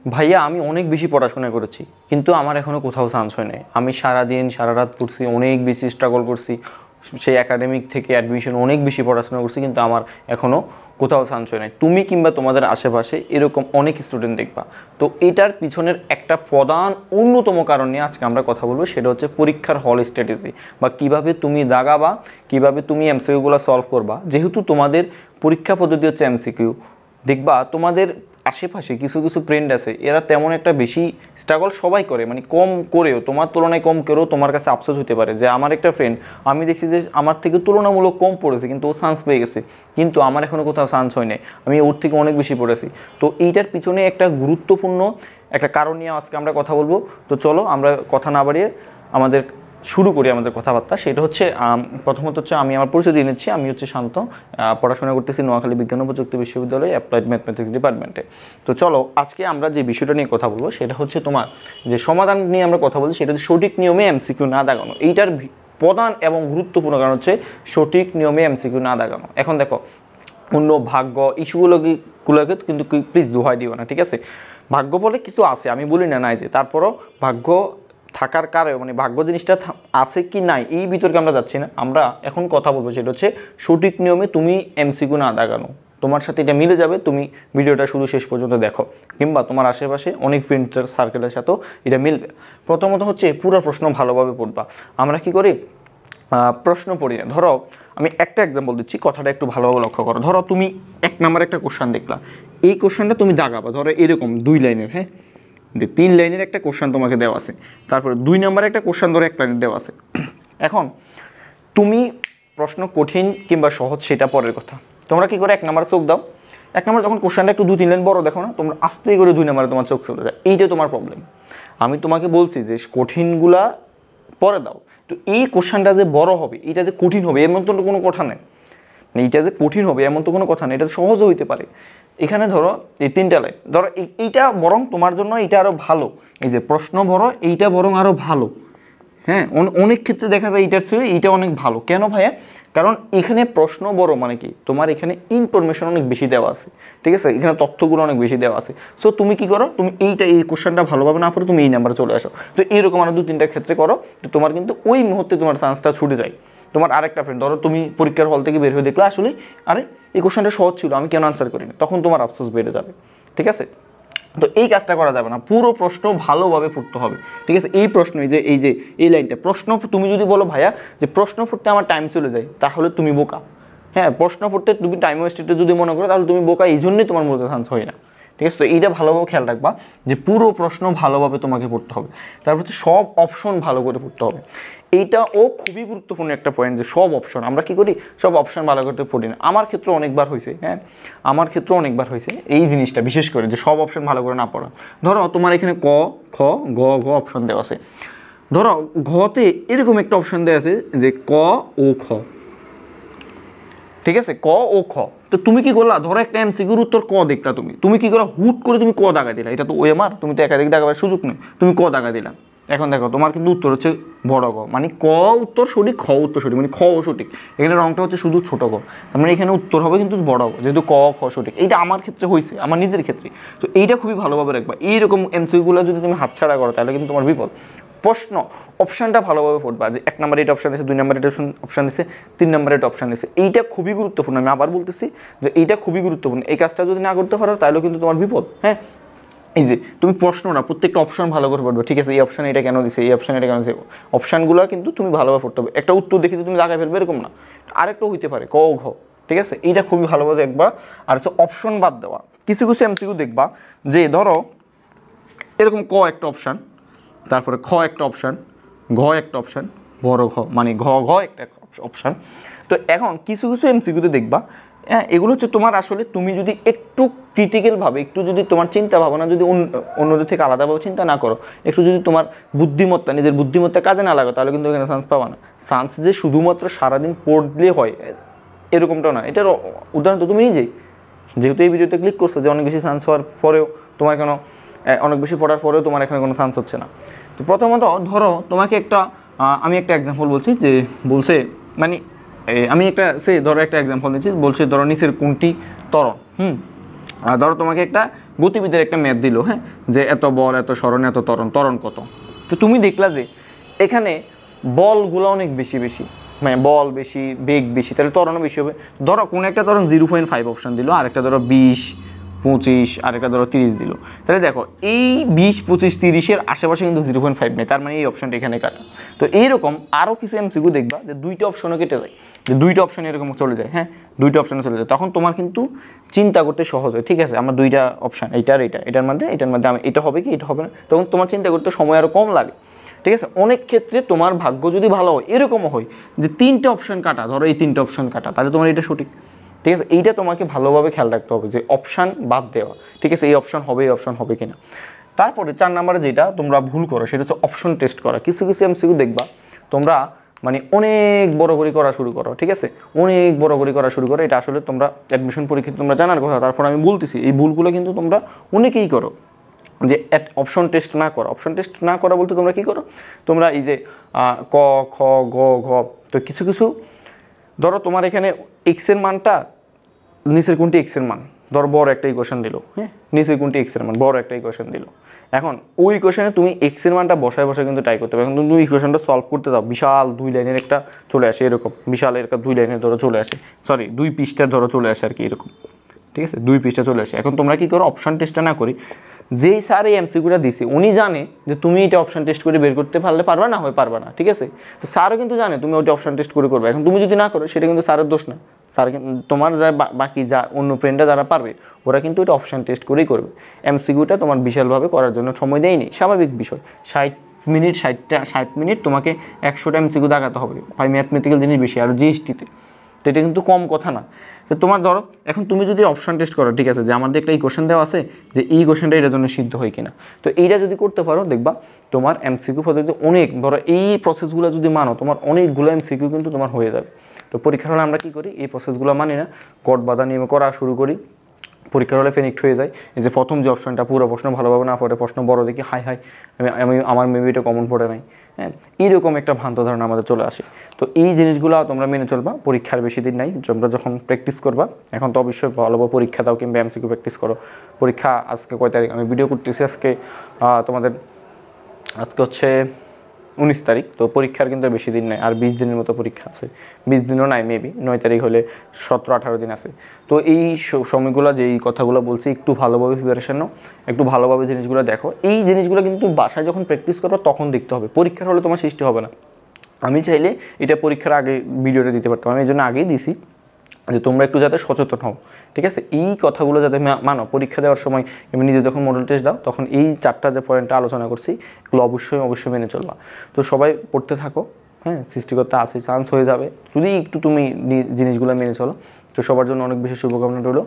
ভাইয়া আমি অনেক বেশি পড়াশোনা করেছি কিন্তু আমার এখনও কোথাও চান্স হয় নাই। আমি সারাদিন সারা রাত পড়ছি, অনেক বেশি স্ট্রাগল করছি, সেই একাডেমিক থেকে অ্যাডমিশন অনেক বেশি পড়াশোনা করছি কিন্তু আমার এখনও কোথাও চান্স হয় নাই। তুমি কিংবা তোমাদের আশেপাশে এরকম অনেক স্টুডেন্ট দেখবা। তো এটার পিছনের একটা প্রধান অন্যতম কারণ নিয়ে আজকে আমরা কথা বলবো, সেটা হচ্ছে পরীক্ষার হল স্ট্র্যাটেজি, বা কিভাবে তুমি দাগাবা, কিভাবে তুমি এমসিকিউগুলো সলভ করবা। যেহেতু তোমাদের পরীক্ষা পদ্ধতি হচ্ছে এমসিকিউ, দেখবা তোমাদের আশেপাশে কিছু কিছু ফ্রেন্ড আছে, এরা তেমন একটা বেশি স্ট্রাগল সবাই করে, মানে কম করেও, তোমার তুলনায় কম করেও তোমার কাছে আফসোস হতে পারে যে আমার একটা ফ্রেন্ড আমি দেখছি যে আমার থেকে তুলনামূলক কম পড়েছে কিন্তু ও চান্স পেয়ে গেছে, কিন্তু আমার এখনও কোথাও চান্স হয় নাই, আমি ওর থেকে অনেক বেশি পড়েছি। তো এইটার পিছনে একটা গুরুত্বপূর্ণ একটা কারণ নিয়ে আজকে আমরা কথা বলবো। তো চলো আমরা কথা না বাড়িয়ে আমাদের শুরু করি আমাদের কথাবার্তা। সেটা হচ্ছে প্রথমত হচ্ছে আমি আমার পরিচয় দিয়ে নিচ্ছি। আমি হচ্ছে শান্ত, পড়াশোনা করতেছি নোয়াখালী বিজ্ঞান ও প্রযুক্তি বিশ্ববিদ্যালয়ে অ্যাপ্লাইড ম্যাথমেটিক্স ডিপার্টমেন্টে। তো চলো আজকে আমরা যে বিষয়টা নিয়ে কথা বলবো সেটা হচ্ছে তোমার যে সমাধান নিয়ে আমরা কথা বলছি, সেটা হচ্ছে সঠিক নিয়মে এমসিকিউ না দাগানো। এইটার প্রধান এবং গুরুত্বপূর্ণ কারণ হচ্ছে সঠিক নিয়মে এমসিকিউ না দাগানো। এখন দেখো, অন্য ভাগ্য ইস্যুগুলোকে কিন্তু প্লিজ দোহাই দিও না, ঠিক আছে? ভাগ্য বলে কিছু আছে, আমি বলি না নাই যে, তারপরও ভাগ্য থাকার কারণে মানে ভাগ্য জিনিসটা আছে কি নাই এই বিতর্কে আমরা যাচ্ছি না। আমরা এখন কথা বলবো সেটা হচ্ছে সঠিক নিয়মে তুমি এমসিকিউ না দাগানো। তোমার সাথে এটা মিলে যাবে, তুমি ভিডিওটা শুধু শেষ পর্যন্ত দেখো, কিংবা তোমার আশেপাশে অনেক ফ্রেন্ড সার্কেলের সাথেও এটা মিলবে। প্রথমত হচ্ছে পুরো প্রশ্ন ভালোভাবে পড়বা। আমরা কি করি, প্রশ্ন পড়ি না। ধরো আমি একটা এক্সাম্পল দিচ্ছি, কথাটা একটু ভালোভাবে লক্ষ্য করো। ধরো তুমি 1 নম্বরে একটা কোশ্চেন দেখলা, এই কোশ্চেনটা তুমি দাগাবা। ধরো এরকম 2 লাইনের, হ্যাঁ 3 লাইনের একটা কোশ্চেন তোমাকে দেওয়া আছে, তারপরে 2 নম্বরে একটা কোশ্চেন ধরো 1 লাইনের দেওয়া আছে। এখন তুমি প্রশ্ন কঠিন কিংবা সহজ সেটা পরের কথা, তোমরা কি করে 1 নম্বরে চোখ দাও। 1 নম্বরে যখন কোশ্চেনটা একটু 2-3 লাইন বড় দেখো না, তোমরা আস্তে করে 2 নম্বরে তোমার চোখ চলে যায়। এইটাই তোমার প্রবলেম। আমি তোমাকে বলছি যে কঠিনগুলা পরে দাও, তো এই কোশ্চেনটা যে বড় হবে, এটা যে কঠিন হবে এমন তো কোনো কথা নেই, মানে এটা যে কঠিন হবে এমন তো কোনো কথা নেই, এটা সহজও হইতে পারে। এখানে ধরো এই 3টা লাইন, ধরো এইটা বরং তোমার জন্য এটা আরও ভালো, এই যে প্রশ্ন বড় এইটা বরং আরও ভালো। হ্যাঁ, অনেক ক্ষেত্রে দেখা যায় এইটার চেয়ে এইটা অনেক ভালো। কেন ভাইয়া? কারণ এখানে প্রশ্ন বড় মানে কি, তোমার এখানে ইনফরমেশন অনেক বেশি দেওয়া আছে, ঠিক আছে? এখানে তথ্যগুলো অনেক বেশি দেওয়া আছে। সো তুমি কি করো, তুমি এই কোশ্চেনটা ভালোভাবে না পড়ো, তুমি এই নাম্বারে চলে আসো। তো এরকম আরও 2-3টা ক্ষেত্রে করো, তো তোমার কিন্তু ওই মুহূর্তে তোমার চান্সটা ছুটে যায়। তোমার আরেকটা ফ্রেন্ড, ধরো তুমি পরীক্ষার হল থেকে বের হয়ে দেখলো আসলে আরে এই কোশ্চেনটা সহজ ছিল, আমি কেন আনসার করিনি, তখন তোমার আফসোস বেড়ে যাবে, ঠিক আছে? তো এই কাজটা করা যাবে না, পুরো প্রশ্ন ভালোভাবে পড়তে হবে, ঠিক আছে? এই প্রশ্ন এই লাইনটা প্রশ্ন, তুমি যদি বলো ভাইয়া যে প্রশ্ন পড়তে আমার টাইম চলে যায়, তাহলে তুমি বোকা। হ্যাঁ, প্রশ্ন পড়তে তুমি টাইম ওয়েস্টেড যদি মনে করো তাহলে তুমি বোকা, এই জন্যই তোমার মধ্যে চান্স হয় না, ঠিক আছে? তো এইটা ভালোভাবে খেয়াল রাখবা যে পুরো প্রশ্ন ভালোভাবে তোমাকে পড়তে হবে। তারপর হচ্ছে সব অপশন ভালো করে পড়তে হবে। এইটাও খুবই গুরুত্বপূর্ণ একটা পয়েন্ট যে সব অপশন, আমরা কি করি সব অপশন ভালো করতে পড়ি না। আমার ক্ষেত্রে অনেকবার হয়েছে, হ্যাঁ আমার ক্ষেত্রে অনেকবার হয়েছে এই জিনিসটা, বিশেষ করে যে সব অপশন ভালো করে না পড়া। ধরো তোমার এখানে ক, খ, গ, ঘ অপশন দেওয়া আছে। ধরো ঘতে এরকম একটা অপশন দেওয়া আছে যে ক ও খ, ঠিক আছে? ক ও খ। তো তুমি কি করলা, ধরো একটা এমসিকিউর উত্তর ক দেখলা, তুমি কি করলা, হুট করে তুমি ক দাগা দিলা। এটা তো ওএমআর, তুমি তো একাধিক দাগাবার সুযোগ নেই, তুমি ক দাগা দিলা। এখন দেখো তোমার কিন্তু উত্তর হচ্ছে বড় ক, মানে ক উত্তর সঠিক, খ উত্তর সঠিক, মানে খ ও সঠিক। এখানে রংটা হচ্ছে শুধু ছোট ক, তার মানে এখানে উত্তর হবে কিন্তু বড় ক, যেহেতু ক খ সঠিক। এইটা আমার ক্ষেত্রে হয়েছে, আমার নিজের ক্ষেত্রে। তো এইটা খুবই ভালোভাবে রাখবা। এইরকম এমসিকিউগুলো যদি তুমি হাতছাড়া করো তাহলে কিন্তু তোমার বিপদ। প্রশ্ন অপশানটা ভালোভাবে পড়বা, যে 1 নম্বরে এটা অপশান দিচ্ছে, 2 নম্বরে এটা অপশান দিচ্ছে, 3 নম্বরে এটা অপশান দিচ্ছে। এইটা খুবই গুরুত্বপূর্ণ, আমি আবার বলতেছি যে এইটা খুবই গুরুত্বপূর্ণ। এই কাজটা যদি না করতে পারো তাহলেও কিন্তু তোমার বিপদ। হ্যাঁ, এই যে তুমি প্রশ্নটা প্রত্যেকটা অপশন ভালো করে পড়বে, ঠিক আছে? এই অপশানে এটা কেন দিছে, এই অপশানে এটা কেন দিছে, অপশানগুলো কিন্তু তুমি ভালোভাবে পড়তে হবে। একটা উত্তর দেখে তুমি জায়গায় ফেলবে এরকম না, আরেকটাও হইতে পারে ক ঘ, ঠিক আছে? এইটা খুবই ভালোভাবে দেখবা। আর হচ্ছে অপশন বাদ দেওয়া, কিছু কিছু এমসিকিউ দেখবা যে ধরো এরকম ক একটা অপশান, তারপরে খ একটা অপশান, ঘ একটা অপশান, বড় ঘ মানে ঘ ঘ একটা অপশান। তো এখন কিছু কিছু এমসিকিউতে দেখবা, হ্যাঁ এগুলো হচ্ছে তোমার আসলে তুমি যদি একটু ক্রিটিক্যালভাবে, একটু যদি তোমার চিন্তা ভাবনা যদি অন্যদের থেকে আলাদাভাবে চিন্তা না করো, একটু যদি তোমার বুদ্ধিমত্তা, নিজের বুদ্ধিমত্তা কাজে না লাগো, তাহলে কিন্তু এখানে চান্স পাবা না। চান্স যে শুধুমাত্র সারাদিন পড়লে হয় এরকমটাও না। এটার উদাহরণ তো তুমি নিজেই, যেহেতু এই ভিডিওতে ক্লিক করছো, যে অনেক বেশি চান্স হওয়ার পরেও তোমার কেন, অনেক বেশি পড়ার পরেও তোমার এখানে কোনো চান্স হচ্ছে না। তো প্রথমত ধরো তোমাকে আমি একটা এক্সাম্পল বলছি, যে বলছে মানে আমি ধরো একটা এক্সাম্পল দিচ্ছি, বলছে ধরো নিচের কোনটি ত্বরণ। ধরো তোমাকে একটা গতিবিদের একটা ম্যাথ দিল, হ্যাঁ, যে এত বল, এত সরণ, এত ত্বরণ কত। তো তুমি দেখলা যে এখানে বলগুলো অনেক বেশি বেশি, মানে বল বেশি, বেগ বেশি, তাহলে ত্বরণও বেশি হবে। ধরো কোনো একটা ত্বরণ 0.5 অপশন দিল, আরেকটা ধরো 20, 25, আরেকটা ধরো 30 দিল। তাহলে দেখো এই 20, 25, 30-এর আশেপাশে কিন্তু 0.5 নেই, তার মানে এই অপশনটা এখানে কাটা। তো এইরকম আরও কিছু এমসিকিউ দেখবা যে দুইটা অপশনও কেটে যায়, যে দুইটা অপশন এরকম চলে যায়, হ্যাঁ, দুইটা অপশনে চলে যায়। তখন তোমার কিন্তু চিন্তা করতে সহজ হয়, ঠিক আছে, আমার দুইটা অপশন, এইটা আর এইটা, এটার মধ্যে আমি এটা হবে কি এটা হবে না, তখন তোমার চিন্তা করতে সময় আরও কম লাগে, ঠিক আছে। অনেক ক্ষেত্রে তোমার ভাগ্য যদি ভালো হয়, এরকমও হয় যে 3টে অপশন কাটা, ধরো এই 3টে অপশন কাটা, তাহলে তোমার এটা সঠিক, ঠিক আছে। এইটা তোমাকে ভালোভাবে খেয়াল রাখতে হবে যে অপশান বাদ দেওয়া, ঠিক আছে, এই অপশন হবে কিনা। তারপরে 4 নম্বরে যেটা তোমরা ভুল করো সেটা হচ্ছে অপশন টেস্ট করা। কিছু কিছু এমসিকিউ দেখবা তোমরা মানে অনেক বড় করে করা শুরু করো, ঠিক আছে, অনেক বড় করে করা শুরু করো। এটা আসলে তোমরা অ্যাডমিশন পরীক্ষা তোমরা জানার কথা, তারপর আমি বলতেছি এই ভুলগুলো কিন্তু তোমরা অনেকেই করো, যে অপশন টেস্ট না করা। অপশন টেস্ট না করা বলতে তোমরা কী করো, তোমরা এই যে ক, খ, গ, ঘ, তো কিছু কিছু ধরো তোমার এখানে এক্সের মানটা নিচের কোনটি এক্সের মান, ধরো বড় একটা ইকুয়েশন দিল, হ্যাঁ, নিচের কোনটি এক্সের মান, বড় একটা ইকুয়েশন দিল। এখন ওই ইকুয়েশনে তুমি এক্সের মানটা বসায় কিন্তু ট্রাই করতে হবে। এখন তুমি ইকুয়েশনটা সলভ করতে দাও, বিশাল 2 লাইনের একটা চলে আসে, এরকম বিশাল একটা 2 লাইনের ধরো চলে আসে, সরি 2 পৃষ্ঠার ধরো চলে আসে আর কি, এরকম, ঠিক আছে, 2 পৃষ্ঠা চলে আসে। এখন তোমরা কী করো, অপশন টেস্টটা না করি, যেই স্যার এই এমসিকিউটা দিছে উনি জানে যে তুমি এটা অপশন টেস্ট করে বের করতে পারবা না, ঠিক আছে। তো স্যারও কিন্তু জানে তুমি ওইটা অপশন টেস্ট করে করবে। এখন তুমি যদি না করো সেটা কিন্তু স্যারের দোষ না, স্যার তোমার যা বাকি যা অন্য ফ্রেন্ডরা যারা পারবে ওরা কিন্তু এটা অপশন টেস্ট করেই করবে। এমসিকিউটা তোমার বিশালভাবে করার জন্য সময় দেয়নি, স্বাভাবিক বিষয়। 60 মিনিট তোমাকে 100টা এমসিকিউ দেখাতে হবে, হয় ম্যাথমেটিক্যাল জিনিস বেশি, আর জিএসটিতে, তো এটা কিন্তু কম কথা না। তো তোমার ধরো এখন তুমি যদি অপশন টেস্ট করো, ঠিক আছে, যে আমাদের একটা এই কোশ্চেন দেওয়া আছে যে এই কোশ্চেনটা এটার জন্য সিদ্ধ হয় কিনা, তো এইটা যদি করতে পারো দেখবা তোমার এমসিকিউ পদ্ধতি অনেক, ধরো এই প্রসেসগুলো যদি মানো তোমার অনেকগুলো এমসিকিউ কিন্তু তোমার হয়ে যাবে। তো পরীক্ষার হলে আমরা কী করি, এই প্রসেসগুলো মানি না, গট বাধা নিয়মে করা শুরু করি, পরীক্ষার হলে ফেনিক্ট হয়ে যায়। এই যে প্রথম যে অপশনটা পুরো প্রশ্ন ভালোভাবে না পড়ে, প্রশ্ন বড় দেখি হাই আমার মেবি এটা কমন পড়ে নাই, হ্যাঁ, এইরকম একটা ভ্রান্ত ধারণা আমাদের চলে আসে। তো এই জিনিসগুলো তোমরা মেনে চলবা, পরীক্ষার বেশি দিন নাই, তোমরা যখন প্র্যাকটিস করবা, এখন তো অবশ্যই ভালোভাবে পরীক্ষা দাও কিংবা এমসিকিউ প্র্যাকটিস করো। পরীক্ষা আজকে কয় তারিখ, আমি ভিডিও করতেছি আজকে তোমাদের আজকে হচ্ছে 19 তারিখ, তো পরীক্ষার কিন্তু বেশি দিন নাই, আর 20 দিনের মতো পরীক্ষা আছে, 20 দিনও নাই, মেবি 9 তারিখ হলে 17-18 দিন আছে। তো এই সময়গুলো যেই কথাগুলো বলছি একটু ভালোভাবে প্রিপারেশন নাও, একটু ভালোভাবে জিনিসগুলো দেখো। এই জিনিসগুলো কিন্তু বাসায় যখন প্র্যাকটিস করবো তখন দেখতে হবে, পরীক্ষার হলে তোমার সৃষ্টি হবে না। আমি চাইলে এটা পরীক্ষার আগে ভিডিওটা দিতে পারতাম, আমি এই জন্য আগেই দিছি যে তোমরা একটু যাতে সচেতন হও, ঠিক আছে, এই কথাগুলো যাতে মানো। পরীক্ষা দেওয়ার সময় তুমি নিজে যখন মডেল টেস্ট দাও তখন এই 4টা যে পয়েন্টটা আলোচনা করছি এগুলো অবশ্যই মেনে চলবা। তো সবাই পড়তে থাকো, হ্যাঁ, সৃষ্টিকর্তা আছে, চান্স হয়ে যাবে যদি একটু তুমি জিনিসগুলো মেনে চলো। তো সবার জন্য অনেক বেশি শুভকামনা রইল।